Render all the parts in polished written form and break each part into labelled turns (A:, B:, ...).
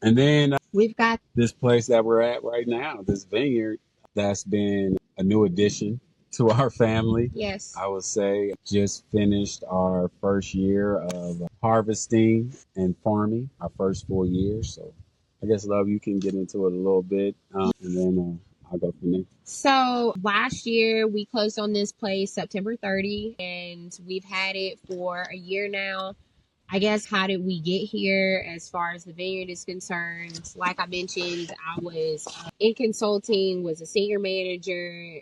A: And then
B: We've got
A: this place that we're at right now, this vineyard, that's been a new addition to our family.
B: yes.
A: I would say just finished our first year of harvesting and farming, our first full year. So I guess, Love, you can get into it a little bit, and then I'll go from there.
B: So last year we closed on this place September 30, and we've had it for a year now. I guess how did we get here as far as the vineyard is concerned? Like I mentioned, I was in consulting, was a senior manager.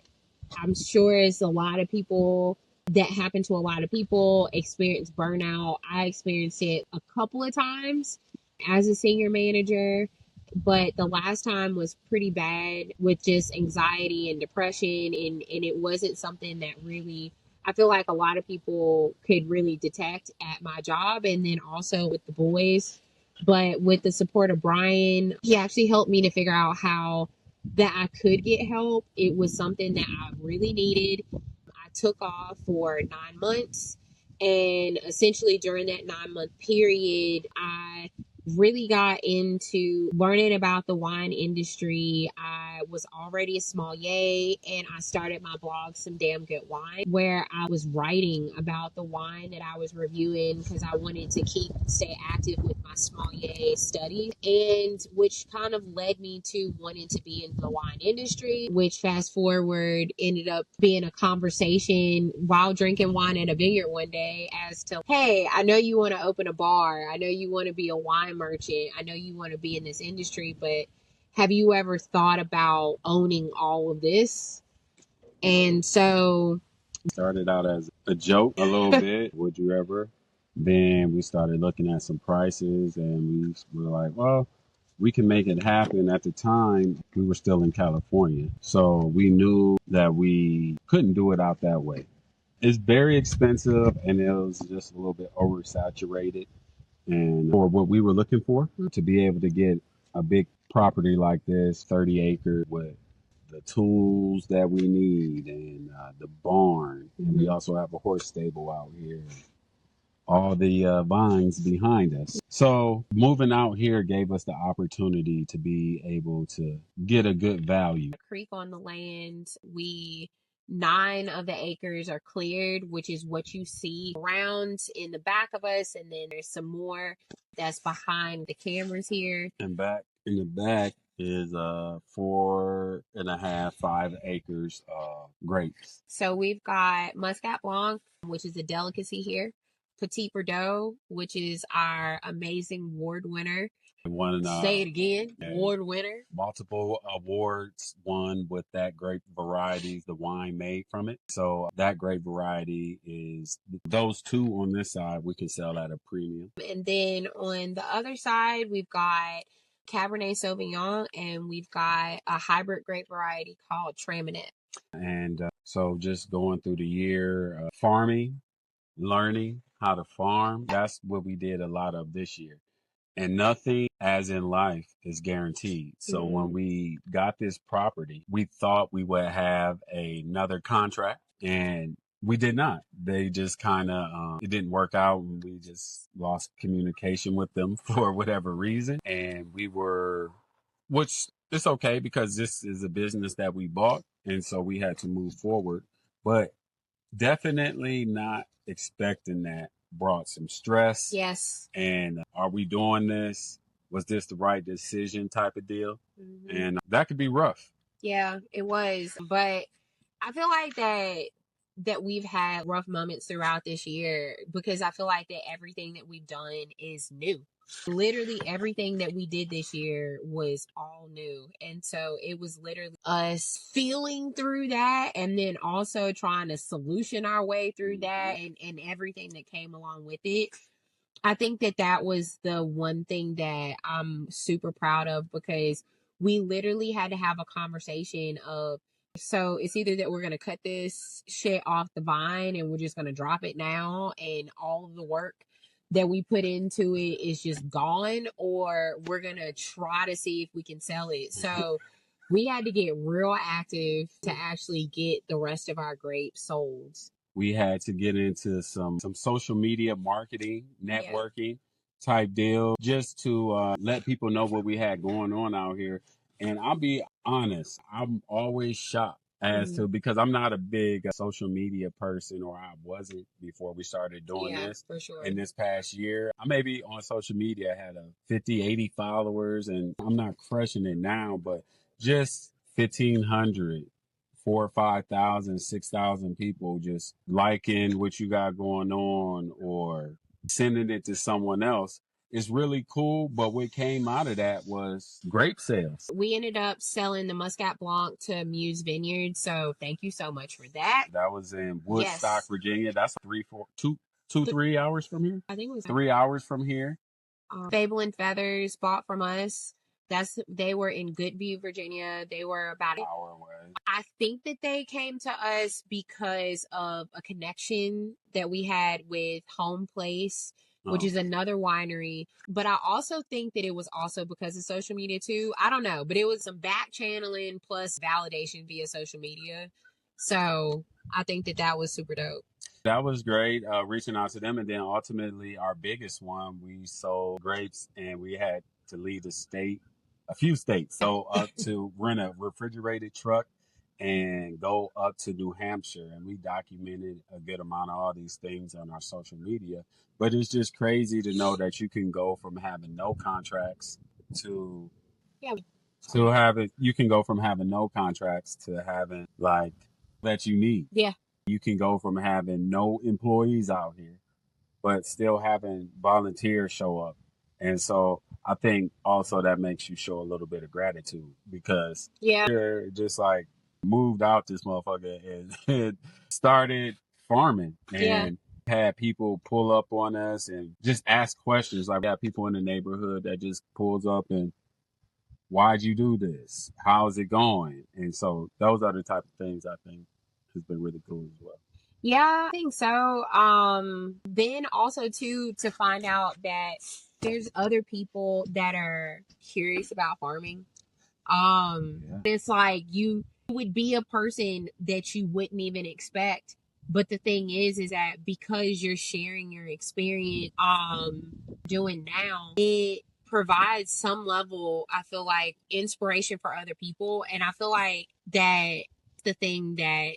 B: I'm sure it's a lot of people that happen to a lot of people experience burnout. I experienced it a couple of times as a senior manager, but the last time was pretty bad with just anxiety and depression, and it wasn't something that really I feel like a lot of people could really detect at my job and then also with the boys. But with the support of Brian, he actually helped me to figure out how that I could get help. It was something that I really needed. I took off for 9 months. And essentially, during that 9 month period, I really got into learning about the wine industry. I was already a sommelier and I started my blog, Some Damn Good Wine, where I was writing about the wine that I was reviewing because I wanted to stay active with my sommelier studies, and which kind of led me to wanting to be in the wine industry, which fast forward ended up being a conversation while drinking wine at a vineyard one day as to, hey, I know you want to open a bar. I know you want to be a wine merchant. I know you want to be in this industry, but have you ever thought about owning all of this? And so
A: Started out as a joke a little bit. Would you ever? Then we started looking at some prices and we were like, well, we can make it happen. At the time, we were still in California. So we knew that we couldn't do it out that way. It's very expensive and it was just a little bit oversaturated. And for what we were looking for, to be able to get a big property like this, 30 acres with the tools that we need and the barn. And we also have a horse stable out here. All the vines behind us. So moving out here gave us the opportunity to be able to get a good value.
B: creek on the land. We 9 of the acres are cleared, which is what you see around in the back of us, and then there's some more that's behind the cameras here.
A: And back in the back is 4.5, 5 acres of grapes.
B: So we've got Muscat Blanc, which is a delicacy here. Petit Verdot, which is our amazing award winner.
A: One
B: Say it again, award winner.
A: multiple awards won with that grape variety, the wine made from it. So that grape variety is those two on this side, we can sell at a premium.
B: And then on the other side, we've got Cabernet Sauvignon, and we've got a hybrid grape variety called Traminette.
A: And so just going through the year, farming, learning how to farm, that's what we did a lot of this year. And nothing, as in life, is guaranteed. So when we got this property, we thought we would have another contract, and we did not. They just kind of, it didn't work out, and we just lost communication with them for whatever reason. And which is okay because this is a business that we bought, and so we had to move forward. But definitely not expecting that brought some stress.
B: Yes.
A: And are we doing this? Was this the right decision type of deal? And that could be rough.
B: Yeah, it was. But I feel like that we've had rough moments throughout this year because I feel like that everything that we've done is new. Literally everything that we did this year was all new. And so it was literally us feeling through that and then also trying to solution our way through that and everything that came along with it. I think that was the one thing that I'm super proud of because we literally had to have a conversation of, so it's either that we're going to cut this shit off the vine and we're just going to drop it now and all of the work that we put into it is just gone, or we're going to try to see if we can sell it. So we had to get real active to actually get the rest of our grapes sold.
A: We had to get into some social media marketing, networking, type deal, just to let people know what we had going on out here. And I'll be honest, I'm always shocked as to, because I'm not a big social media person, or I wasn't before we started doing this.
B: For sure.
A: In this past year, I maybe on social media had a 50, 80 followers, and I'm not crushing it now, but just 1,500, 4 or 5,000, 6,000 people just liking what you got going on or sending it to someone else is really cool. But what came out of that was grape sales.
B: We ended up selling the Muscat Blanc to Muse Vineyard, so thank you so much for that.
A: That was in Woodstock,
B: Yes.
A: Virginia. That's 3 hours from here.
B: I think it was
A: 3 hours from here.
B: Fable and Feathers bought from us. They were in Goodview, Virginia. They were about an
A: hour away.
B: I think that they came to us because of a connection that we had with Home Place, which is another winery. But I also think that it was also because of social media too. I don't know, but it was some back channeling plus validation via social media. So I think that was super dope.
A: That was great, reaching out to them. And then ultimately, our biggest one, we sold grapes and we had to leave the state, a few states, so up to rent a refrigerated truck and go up to New Hampshire. And we documented a good amount of all these things on our social media. But it's just crazy to know that you can go from having no contracts to you can go from having no contracts to having like that you need.
B: Yeah.
A: You can go from having no employees out here, but still having volunteers show up. And so I think also that makes you show a little bit of gratitude, because you're just like moved out this motherfucker and started farming and had people pull up on us and just ask questions. Like, we got people in the neighborhood that just pulls up and, why'd you do this? How's it going? And so those are the type of things I think has been really cool as well.
B: Yeah, I think so. Then also too, to find out that there's other people that are curious about farming. It's like you would be a person that you wouldn't even expect. But the thing is that because you're sharing your experience, doing now, it provides some level, I feel like, inspiration for other people. And I feel like that the thing that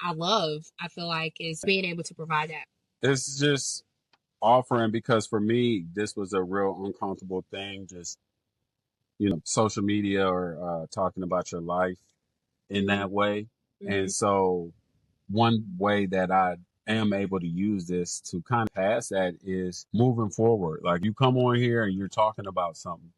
B: I love, I feel like, is being able to provide that.
A: It's just offering, because for me, this was a real uncomfortable thing. Just, social media or talking about your life in that way. And so one way that I am able to use this to kind of pass that is moving forward. Like, you come on here and you're talking about something,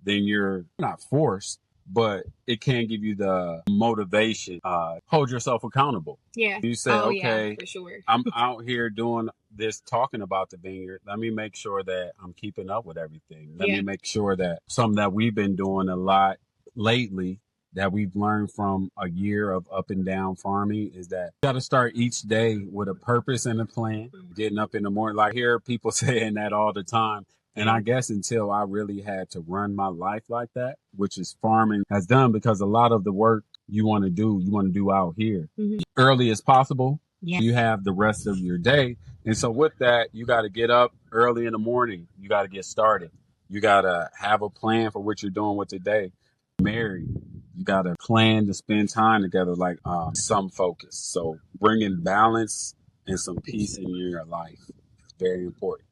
A: then you're not forced, but it can give you the motivation, hold yourself accountable.
B: Yeah.
A: You say, okay,
B: yeah, for sure.
A: I'm out here doing this, talking about the vineyard. Let me make sure that I'm keeping up with everything. Let me make sure that something that we've been doing a lot lately, that we've learned from a year of up and down farming, is that you got to start each day with a purpose and a plan. Getting up in the morning, like, I hear people saying that all the time. And I guess until I really had to run my life like that, which is farming has done, because a lot of the work you want to do out here early as possible. You have the rest of your day. And so with that, you got to get up early in the morning. You got to get started. You got to have a plan for what you're doing with the day. Married, you got to plan to spend time together, like some focus. So bringing balance and some peace in your life is very important.